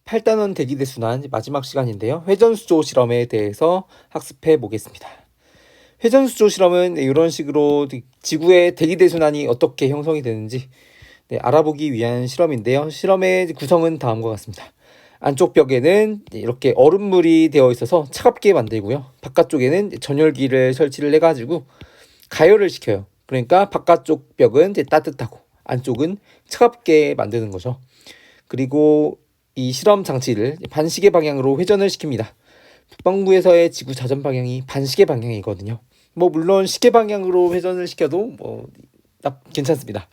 8단원 대기대순환 마지막 시간인데요. 회전수조 실험에 대해서 학습해 보겠습니다. 회전수조 실험은 이런 식으로 지구의 대기대순환이 어떻게 형성이 되는지 알아보기 위한 실험인데요. 실험의 구성은 다음과 같습니다. 안쪽 벽에는 이렇게 얼음물이 되어 있어서 차갑게 만들고요. 바깥쪽에는 전열기를 설치를 해가지고 가열을 시켜요. 그러니까 바깥쪽 벽은 따뜻하고 안쪽은 차갑게 만드는 거죠. 그리고 이 실험 장치를 반시계 방향으로 회전을 시킵니다. 북반구에서의 지구 자전 방향이 반시계 방향이거든요. 물론 시계 방향으로 회전을 시켜도 괜찮습니다.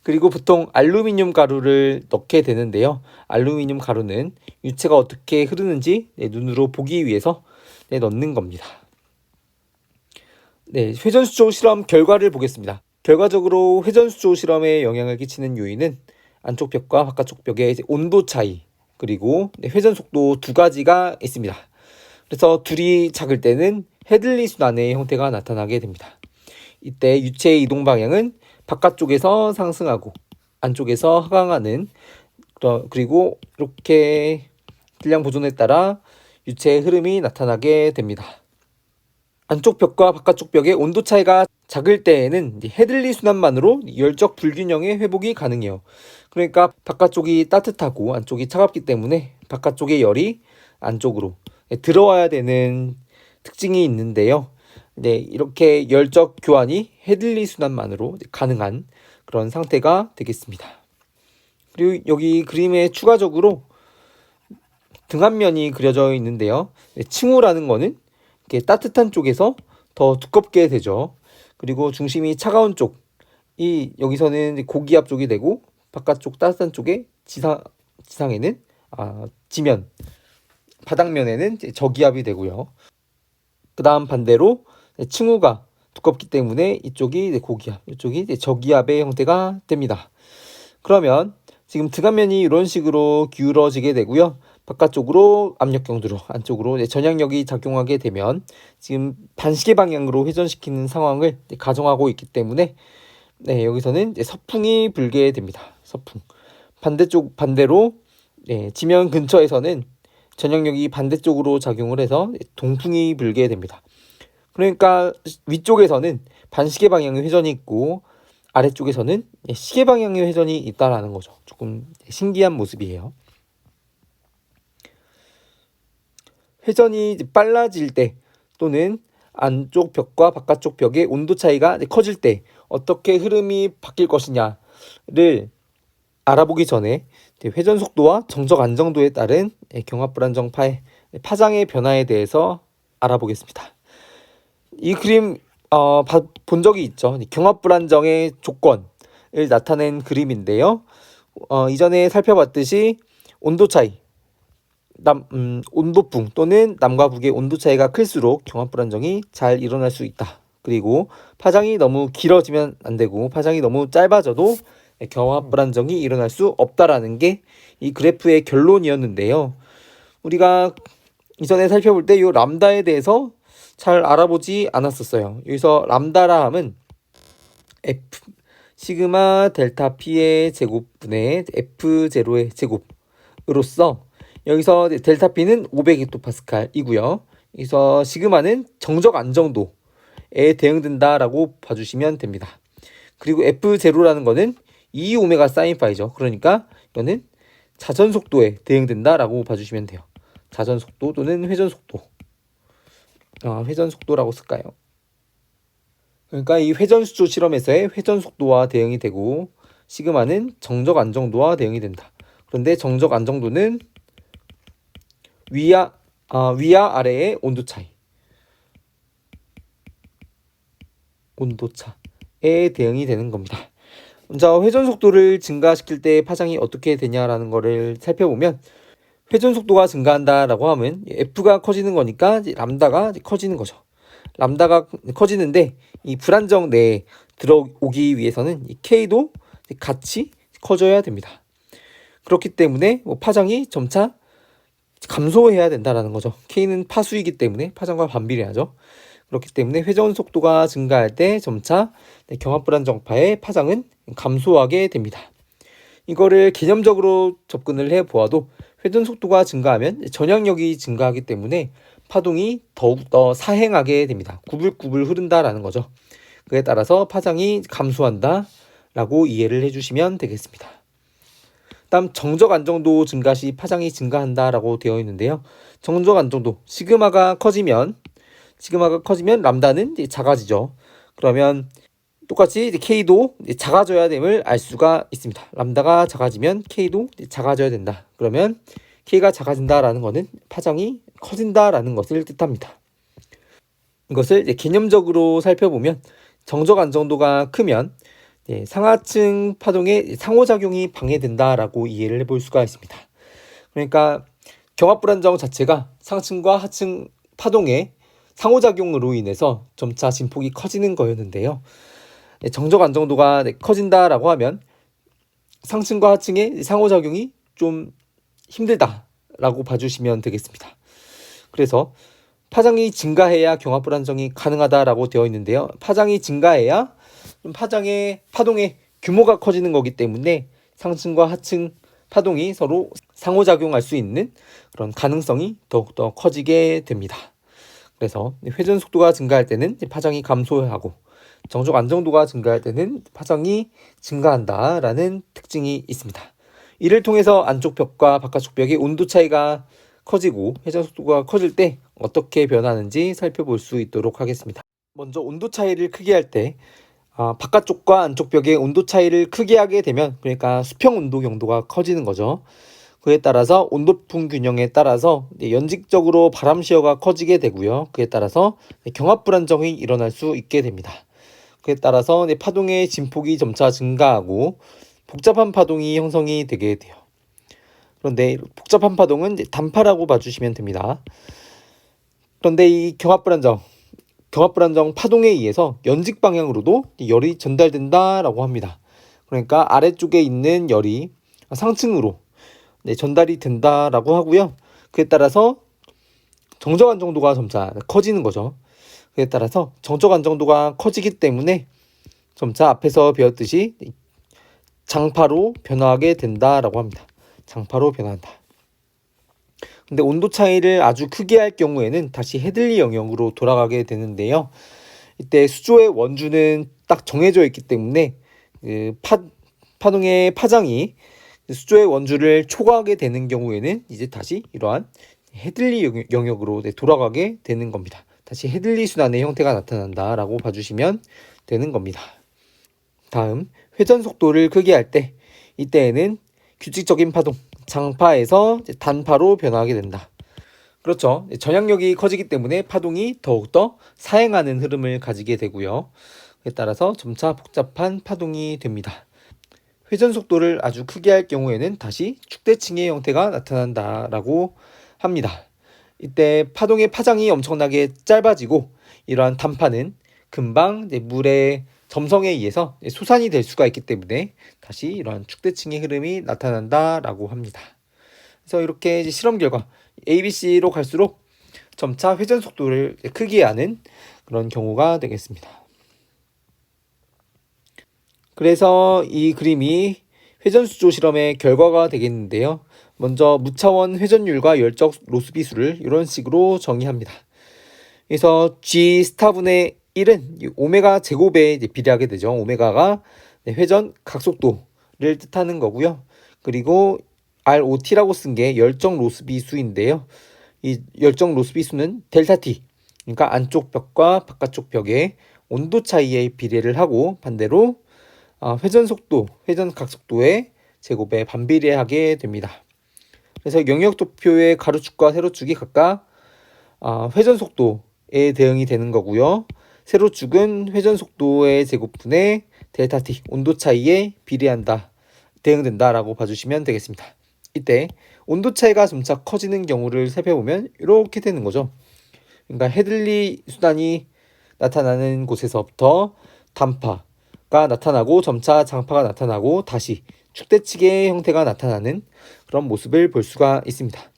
그리고 보통 알루미늄 가루를 넣게 되는데요. 알루미늄 가루는 유체가 어떻게 흐르는지 눈으로 보기 위해서 넣는 겁니다. 회전수조 실험 결과를 보겠습니다. 결과적으로 회전수조 실험에 영향을 끼치는 요인은 안쪽 벽과 바깥쪽 벽의 온도 차이, 그리고 회전 속도 두 가지가 있습니다. 그래서 둘이 작을 때는 헤들리 순환의 형태가 나타나게 됩니다. 이때 유체의 이동 방향은 바깥쪽에서 상승하고 안쪽에서 하강하는, 그리고 이렇게 질량 보존에 따라 유체의 흐름이 나타나게 됩니다. 안쪽 벽과 바깥쪽 벽의 온도 차이가 작을 때에는 헤들리 순환만으로 열적 불균형의 회복이 가능해요. 그러니까 바깥쪽이 따뜻하고 안쪽이 차갑기 때문에 바깥쪽의 열이 안쪽으로 들어와야 되는 특징이 있는데요. 이렇게 열적 교환이 헤들리 순환만으로 가능한 그런 상태가 되겠습니다. 그리고 여기 그림에 추가적으로 등압면이 그려져 있는데요. 층우라는 거는 이렇게 따뜻한 쪽에서 더 두껍게 되죠. 그리고 중심이 차가운 쪽이 여기서는 고기압 쪽이 되고, 바깥쪽 따뜻한 쪽에 지상에는 지면, 바닥면에는 저기압이 되고요. 그 다음 반대로 층우가 두껍기 때문에 이쪽이 고기압, 이쪽이 저기압의 형태가 됩니다. 그러면 지금 등압면이 이런 식으로 기울어지게 되고요. 바깥쪽으로 압력 경도로, 안쪽으로 전향력이 작용하게 되면 지금 반시계 방향으로 회전시키는 상황을 가정하고 있기 때문에 여기서는 서풍이 불게 됩니다. 서풍. 반대로 지면 근처에서는 전향력이 반대쪽으로 작용을 해서 동풍이 불게 됩니다. 그러니까 위쪽에서는 반시계 방향의 회전이 있고 아래쪽에서는 시계 방향의 회전이 있다라는 거죠. 조금 신기한 모습이에요. 회전이 빨라질 때, 또는 안쪽 벽과 바깥쪽 벽의 온도 차이가 커질 때 어떻게 흐름이 바뀔 것이냐를 알아보기 전에 회전 속도와 정적 안정도에 따른 경합 불안정파의 파장의 변화에 대해서 알아보겠습니다. 이 그림 본 적이 있죠. 경합 불안정의 조건을 나타낸 그림인데요. 이전에 살펴봤듯이 온도 차이, 온도풍 또는 남과 북의 온도 차이가 클수록 경합 불안정이 잘 일어날 수 있다. 그리고 파장이 너무 길어지면 안 되고 파장이 너무 짧아져도 경합 불안정이 일어날 수 없다라는 게 이 그래프의 결론이었는데요. 우리가 이전에 살펴볼 때 이 람다에 대해서 잘 알아보지 않았었어요. 여기서 람다라 함은 F 시그마 델타 P의 제곱분의 F0의 제곱으로서, 여기서 델타 P는 500헥토파스칼이고요. 여기서 시그마는 정적 안정도에 대응된다라고 봐주시면 됩니다. 그리고 F0라는 거는 2오메가 사인 파이죠. 그러니까 이거는 자전 속도에 대응된다라고 봐주시면 돼요. 자전 속도 또는 회전 속도. 회전 속도라고 쓸까요? 그러니까 이 회전수조 실험에서의 회전 속도와 대응이 되고, 시그마는 정적 안정도와 대응이 된다. 그런데 정적 안정도는 위와 아래의 온도차에 대응이 되는 겁니다. 먼저 회전 속도를 증가시킬 때 파장이 어떻게 되냐라는 거를 살펴보면, 회전 속도가 증가한다라고 하면 F가 커지는 거니까 람다가 커지는 거죠. 람다가 커지는데 이 불안정 내에 들어오기 위해서는 이 K도 같이 커져야 됩니다. 그렇기 때문에 파장이 점차 감소해야 된다라는 거죠. K는 파수이기 때문에 파장과 반비례하죠. 그렇기 때문에 회전 속도가 증가할 때 점차 경합 불안정파의 파장은 감소하게 됩니다. 이거를 개념적으로 접근을 해 보아도 회전 속도가 증가하면 전향력이 증가하기 때문에 파동이 더욱더 사행하게 됩니다. 구불구불 흐른다라는 거죠. 그에 따라서 파장이 감소한다 라고 이해를 해주시면 되겠습니다. 다음 정적 안정도 증가 시 파장이 증가한다 라고 되어 있는데요. 정적 안정도 시그마가 커지면 람다는 작아지죠. 그러면 똑같이 K도 작아져야 됨을 알 수가 있습니다. 람다가 작아지면 K도 작아져야 된다. 그러면 K가 작아진다라는 것은 파장이 커진다라는 것을 뜻합니다. 이것을 개념적으로 살펴보면 정적 안정도가 크면 상하층 파동의 상호작용이 방해된다라고 이해를 해볼 수가 있습니다. 그러니까 경합불안정 자체가 상층과 하층 파동의 상호작용으로 인해서 점차 진폭이 커지는 거였는데요. 정적 안정도가 커진다라고 하면 상층과 하층의 상호작용이 좀 힘들다라고 봐주시면 되겠습니다. 그래서 파장이 증가해야 경합불안정이 가능하다라고 되어 있는데요. 파장이 증가해야 파동의 규모가 커지는 거기 때문에 상층과 하층 파동이 서로 상호작용할 수 있는 그런 가능성이 더욱더 커지게 됩니다. 그래서 회전 속도가 증가할 때는 파장이 감소하고 정적 안정도가 증가할 때는 파장이 증가한다라는 특징이 있습니다. 이를 통해서 안쪽 벽과 바깥쪽 벽의 온도 차이가 커지고 회전 속도가 커질 때 어떻게 변하는지 살펴볼 수 있도록 하겠습니다. 먼저 온도 차이를 크게 할 때 바깥쪽과 안쪽 벽의 온도 차이를 크게 하게 되면 그러니까 수평 온도 경도가 커지는 거죠. 그에 따라서 온도풍 균형에 따라서 연직적으로 바람 시어가 커지게 되고요. 그에 따라서 경합 불안정이 일어날 수 있게 됩니다. 그에 따라서 파동의 진폭이 점차 증가하고 복잡한 파동이 형성이 되게 돼요. 그런데 복잡한 파동은 단파라고 봐주시면 됩니다. 그런데 이 경합 불안정 파동에 의해서 연직 방향으로도 열이 전달된다라고 합니다. 그러니까 아래쪽에 있는 열이 상층으로 전달이 된다라고 하고요. 그에 따라서 정적 안정도가 점차 커지는 거죠. 그에 따라서 정적 안정도가 커지기 때문에 점차 앞에서 배웠듯이 장파로 변화하게 된다라고 합니다. 장파로 변화한다. 근데 온도 차이를 아주 크게 할 경우에는 다시 헤들리 영역으로 돌아가게 되는데요. 이때 수조의 원주는 딱 정해져 있기 때문에 파동의 파장이 수조의 원주를 초과하게 되는 경우에는 이제 다시 이러한 헤들리 영역으로 돌아가게 되는 겁니다. 다시 헤들리 순환의 형태가 나타난다라고 봐주시면 되는 겁니다. 다음 회전 속도를 크게 할 때 이때에는 규칙적인 파동 장파에서 단파로 변화하게 된다. 그렇죠. 전향력이 커지기 때문에 파동이 더욱더 사행하는 흐름을 가지게 되고요. 그에 따라서 점차 복잡한 파동이 됩니다. 회전 속도를 아주 크게 할 경우에는 다시 축대층의 형태가 나타난다라고 합니다. 이때 파동의 파장이 엄청나게 짧아지고 이러한 단파는 금방 물의 점성에 의해서 솟아이 될 수가 있기 때문에 다시 이러한 축대층의 흐름이 나타난다라고 합니다. 그래서 이렇게 실험 결과 ABC로 갈수록 점차 회전 속도를 크게 하는 그런 경우가 되겠습니다. 그래서 이 그림이 회전수조 실험의 결과가 되겠는데요. 먼저 무차원 회전율과 열적 로스비수를 이런 식으로 정의합니다. 그래서 G 스타분의 1은 오메가 제곱에 비례하게 되죠. 오메가가 회전 각속도를 뜻하는 거고요. 그리고 ROT라고 쓴 게 열적 로스비수인데요. 이 열적 로스비수는 델타 T, 그러니까 안쪽 벽과 바깥쪽 벽의 온도 차이에 비례를 하고 반대로 회전 속도, 회전 각속도의 제곱에 반비례하게 됩니다. 그래서 영역도표의 가로축과 세로축이 각각 회전 속도에 대응이 되는 거고요. 세로축은 회전 속도의 제곱분의 델타 T, 온도 차이에 비례한다, 대응된다라고 봐주시면 되겠습니다. 이때 온도 차이가 점차 커지는 경우를 살펴보면 이렇게 되는 거죠. 그러니까 헤들리 순환이 나타나는 곳에서부터 단파가 나타나고 점차 장파가 나타나고 다시 축대측의 형태가 나타나는 그런 모습을 볼 수가 있습니다.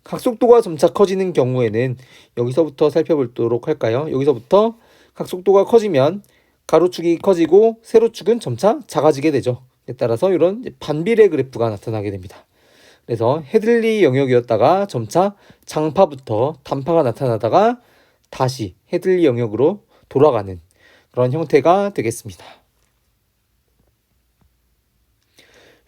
각속도가 점차 커지는 경우에는 여기서부터 살펴보도록 할까요? 여기서부터 각속도가 커지면 가로축이 커지고 세로축은 점차 작아지게 되죠. 따라서 이런 반비례 그래프가 나타나게 됩니다. 그래서 헤들리 영역이었다가 점차 장파부터 단파가 나타나다가 다시 헤들리 영역으로 돌아가는 그런 형태가 되겠습니다.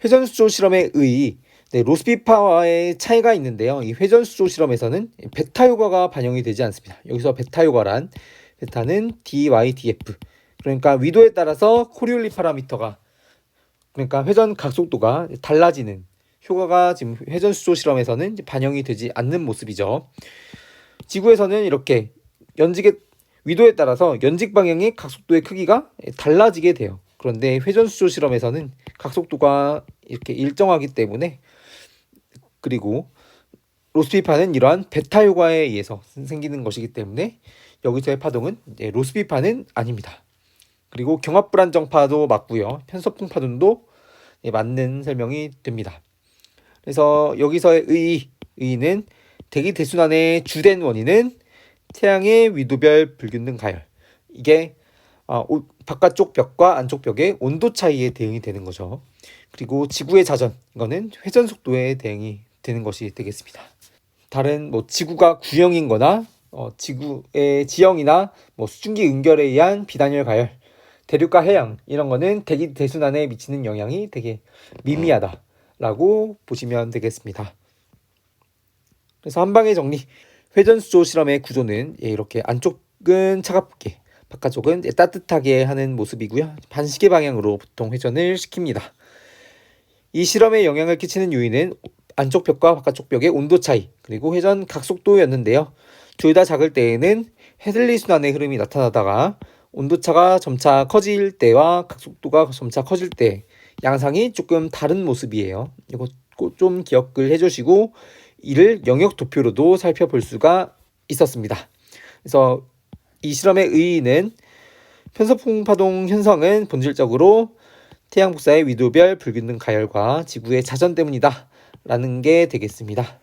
회전수조 실험에 의의 로스비파와의 차이가 있는데요. 이 회전수조 실험에서는 베타 효과가 반영이 되지 않습니다. 여기서 베타 효과란 베타는 DY/DF, 그러니까 위도에 따라서 코리올리 파라미터가, 그러니까 회전 각속도가 달라지는 효과가 지금 회전수조 실험에서는 반영이 되지 않는 모습이죠. 지구에서는 이렇게 연직의 위도에 따라서 연직 방향의 각속도의 크기가 달라지게 돼요. 그런데 회전수조 실험에서는 각속도가 이렇게 일정하기 때문에, 그리고 로스비파는 이러한 베타 효과에 의해서 생기는 것이기 때문에 여기서의 파동은 로스비파는 아닙니다. 그리고 경합 불안정파도 맞고요. 편서풍 파동도 맞는 설명이 됩니다. 그래서 여기서의 의의는 대기 대순환의 주된 원인은 태양의 위도별 불균등 가열, 이게 바깥쪽 벽과 안쪽 벽의 온도 차이에 대응이 되는 거죠. 그리고 지구의 자전, 이거는 회전 속도에 대응이 되는 것이 되겠습니다. 다른 지구가 구형인 거나 지구의 지형이나 수증기 응결에 의한 비단열 가열, 대륙과 해양, 이런 거는 대기 대순환에 미치는 영향이 되게 미미하다라고 보시면 되겠습니다. 그래서 한방의 정리, 회전수조 실험의 구조는 이렇게 안쪽은 차갑게, 바깥쪽은 따뜻하게 하는 모습이고요. 반시계 방향으로 보통 회전을 시킵니다. 이 실험에 영향을 끼치는 요인은 안쪽 벽과 바깥쪽 벽의 온도 차이, 그리고 회전 각속도였는데요. 둘 다 작을 때에는 헤들리 순환의 흐름이 나타나다가 온도차가 점차 커질 때와 각속도가 점차 커질 때 양상이 조금 다른 모습이에요. 이거 꼭 좀 기억을 해주시고 이를 영역 도표로도 살펴볼 수가 있었습니다. 그래서 이 실험의 의의는 편서풍 파동 현상은 본질적으로 태양 복사의 위도별 불균등 가열과 지구의 자전 때문이다 라는 게 되겠습니다.